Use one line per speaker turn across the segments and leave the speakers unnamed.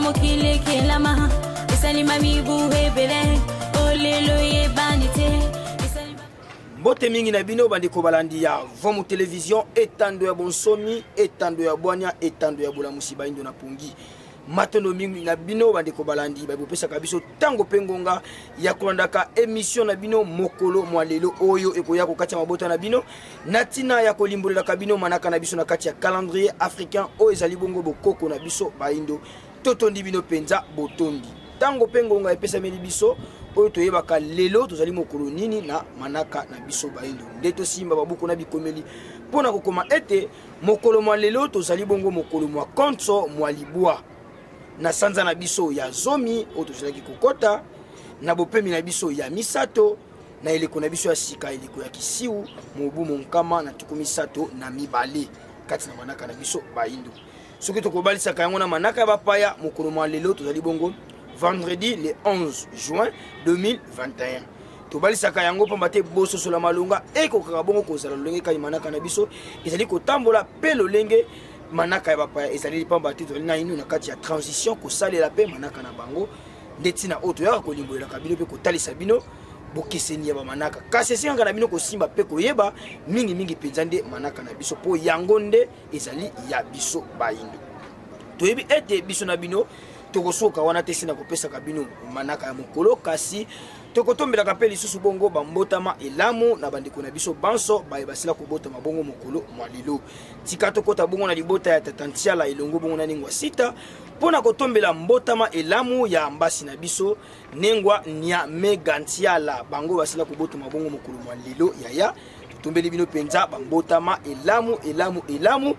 mokile kelama esalima mibuhe bele olelo ye banite.
Mbote mingi na bino bandeko balandi ya Vomu Television etando ya bonsomi etando ya bwanya etando ya bula musiba indo na pungi matondo mingi na bino bandeko balandi babopesa kabiso tango pengonga ya kulandaka emission na bino mokolo mwalelo oyo ekoya kokati mabota na bino natina ya kolimbolela kabino manaka na biso na kati ya calendrier africain o ezali bongo bokoko na biso baindo totondi bino penza botondi tango pengonga epesa meli biso oyo toyebaka lelo tozali mokolo nini na manaka na biso baindo ndeto simba babuku na bikomeli pona kokoma ete mokolo mwa lelo tozali bongo mokolo mwa konso mwa libwa na sanza na biso ya zomi oyo tozalaki kokota na bopemi na biso ya misato na eleko na biso ya sika eleko ya kisiu mobu monkama na tuku misato na mibale kati na manaka na biso baindo soki tokobalisaka yango na manaka ya bapaya mokolo mwa lelo tozali bongo vendredi le 11 juin 2021. Tobalisaka yango pamba te boso sola malonga ekokaka bongo kozala lolenge kani manaka na biso ezali kotambola pe lolenge manaka ya bapaya ezali pamba te tozali na inu na kati ya transition kosalela pe manaka na bango ndeti na oto ya kolimbolela kabino pe kotalisa bino bokeseni ya bamanaka kasi esenga na bino kosimba pe koyeba mingi penza nde manaka na biso po yango nde ezali ya biso baindo toyebi ete biso na bino tokosoka wana te sina kopesa kabino manaka ya mokolo kasi tokotombela kapeli lisusu bongo bambotama elamu na bandeko na biso banso baye basila kobota mabongo mokolo mwalilo tika tokota bongo na libota ya tatantiala elongo bongo na ningwa sita pona kotombela mbotama elamu ya ambasi na biso nengwa nya megantiala bango basila kobota mabongo mokolo mwalilo yaya totombeli bino penza bambotama elamu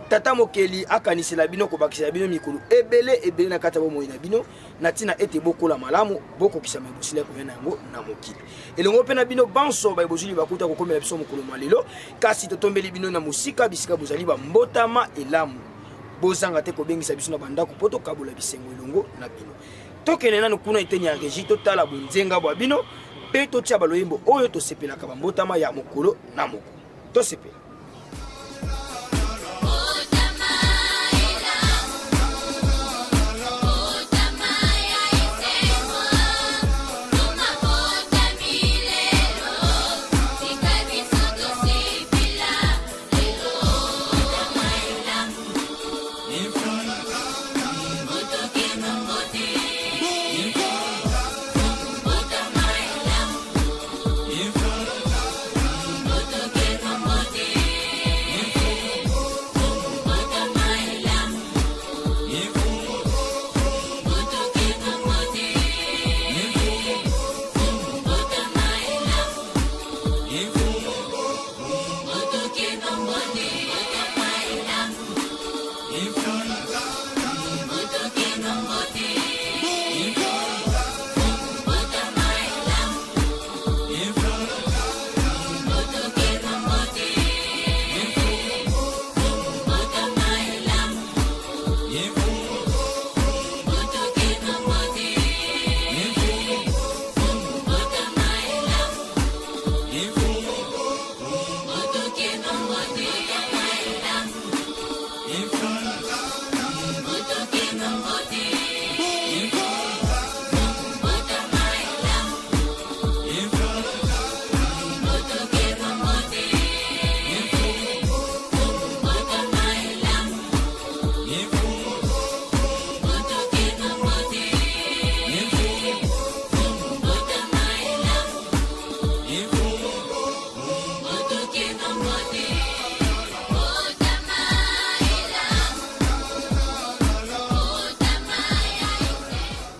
tata mokeli akanisela bino kobakisa bino mikolo ebele na kata bomoi na bino natina ete bokola malamu bokokisa mebosila koyana yango na mokili elongo pe na bino banso bayebozuli bakuta kokomela biso mokolo malelo kasi totombeli bino na musika bisika bozali bambotama elamu bozanga te kobengisa biso na bandako po tokabola bisengo elongo na bino tokende nanu kuna eteni ya regi totala bonzenga bwa bino pe totia baloyembo oyo tosepelaka bambotama ya mokolo na moko tosepela.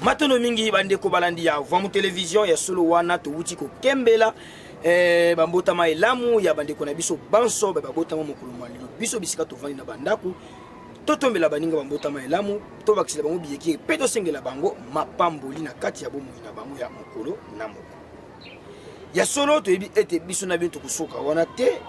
Matono mingi bandeko balandi ya Vomu Television ya solo wana to wuti ko kembela bambotama elamu ya bandeko na biso banso babotama mokolo malilo biso bisika tovandi na bandaku totombela baninga bambotama elamu to bakisela bango biyeki pe to sengela bango mapamboli na kati ya bomoi na bango ya mokolo na moko ya solo to yebi ete biso na bintu kusoka wana te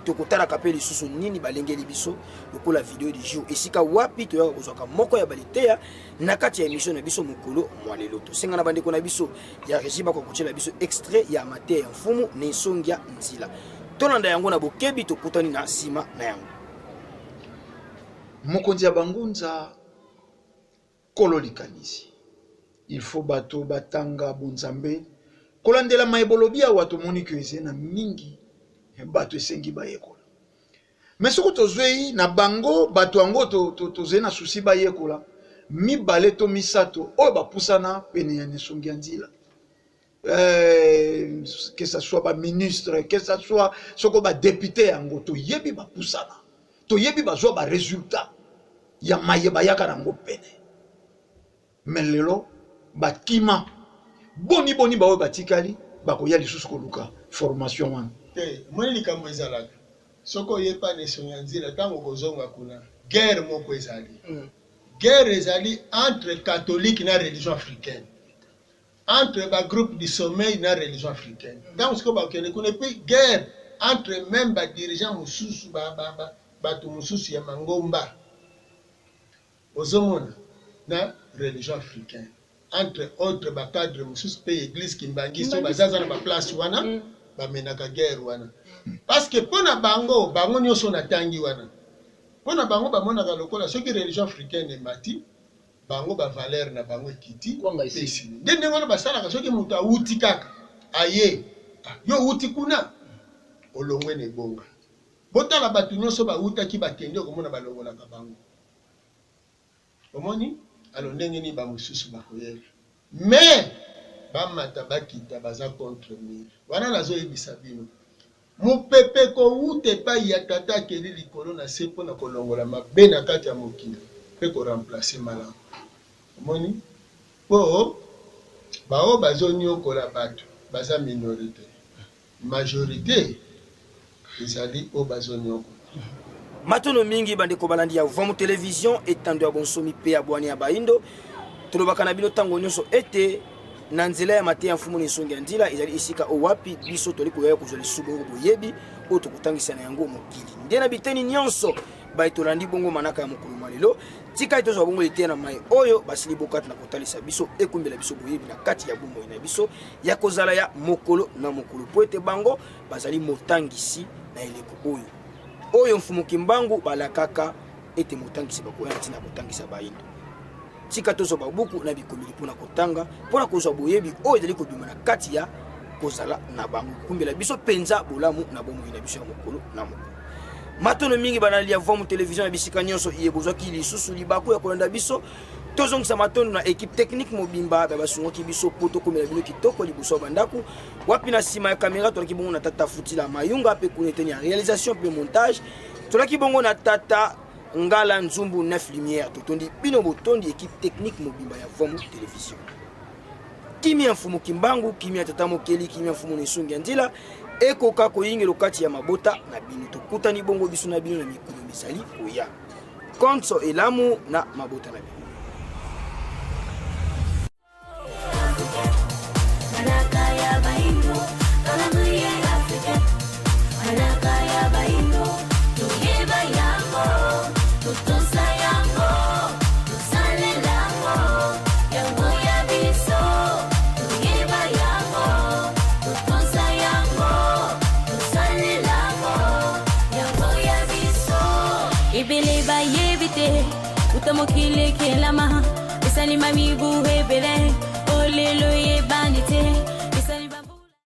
tokotala kapeli susu nini balengeli biso lokola video du jour esika wapi toyaka kozwaka moko ya baleteya na kati ya émission na biso mokolo mwalelo tosenga na bandeko na biso ya rejiba kwa kuchela biso extrait ya amateur ya mfumu ne songia nzila tolanda yango na bokebi tokutani na sima na yango
mokonzi ya bangunza kololikanisi. Il faut bato batanga bunzambe. Kolandela maebolobi awa tomoni ke ezena mingi bato esengi bayekola. Mais soko tozwei na bango bato ango tozena susi bayekola. Mibale to misato oyo bapusana pene ya nesongi ya nzela. Que ça soit ba ministre, que ça soit soko ba député ango to yebi bapusana. To yebi bazwa ba résultat ya mayeba yaka nango pene. Mais lelo bakima boni bawe batikali bakoya lisusu koluka formation wana.
Moi likambo ezalaka. Soko yepa nesongi ya nzela tango kozonga kuna guerre moko ezali. Guerre ezali entre catholique na religion africaine. Entre ba groupe du sommeil na religion africaine. Donc ce que ba kene kuna puis guerre entre même ba dirigeant mususu bato mususu ya mangomba. Ozomona na religion africaine. Entre autres ba cadre mususu pe église kimbangi so bazaza na ba place wana ba menaka guerre wana. Parce que pona bango nyonso na tangi wana. Pona bango ba monaka lokola soki religion africaine emati bango ba valeur na bango ekiti pesi. Ndenge wana basalaka soki mutu awuti kaka aye yo uti kuna olongwe ne bonga. Botala batu nyonso ba utaki bakende komona balongola ka bango. Omoni alo ndenge ni ba mususu bakoyela. Mais ba mata bakita baza contre mire. Wana nazo yebisa bino. Mupepe ko ute pa ya tata keli likolo na sepo na kolongola mabe na kati ya mokili pe ko remplacer malamu. Moni po bao bazoni okola bato baza minorité. Majorité ezali o bazoni okola.
Matono mingi bandeko balandi ya Vomu Télévision etando ya bonsomi pe ya bwani ya baindo. Tolobaka na bino tango nyonso ete na nzela ya mate ya mfumu nesongi ya ndila ezali isika owapi biso toli koyaya kozwa lisubu ngo boyebi oyo tokotangisa na yango mokili. Nde na biteni nyonso baitolandi bongo manaka ya mokolo malelo tika itozwa bongo ete na mai oyo basili bokata na kotalisa biso ekumbela biso boyebi na kati ya bomoi na biso ya kozala ya mokolo na mokolo po ete bango bazali motangisi na eleko oyo mfumu kimbangu balakaka ete motangisi bakoya ntina kotangisa baindo. Tika tozo babuku na bikomeli pona kotanga pona kozwa boyebi oyo ezali kobima na kati ya kozala na bango kumbela biso penza bolamu na bomoi na biso ya mokolo na mokolo. Matono mingi banali ya Vomu Télévision ya bisika nyonso iyebozwaki lisusu libaku ya kolanda biso tozongisa matondo na équipe technique mobimba basungoki biso poto komela bino kitoko liboso bandaku wapi na sima ya caméra tolaki bongo na tata Futila Mayunga pe kuneteni ya réalisation pe montage tolaki bongo na tata Ngala Nzumbu 9 lumière totondi bino botondi équipe technique mobimba ya Vomu Télévision. Kimi mfumu kimbangu kimi tata mokeli kimi mfumu nesongi ya ndila eko kako yingelo kati ya mabota na bino tokutani bongo biso na bino na mikolo misali oya konso elamu na mabota na bino.
Ibele ba yebite utamokile kelama isalima mibu hebele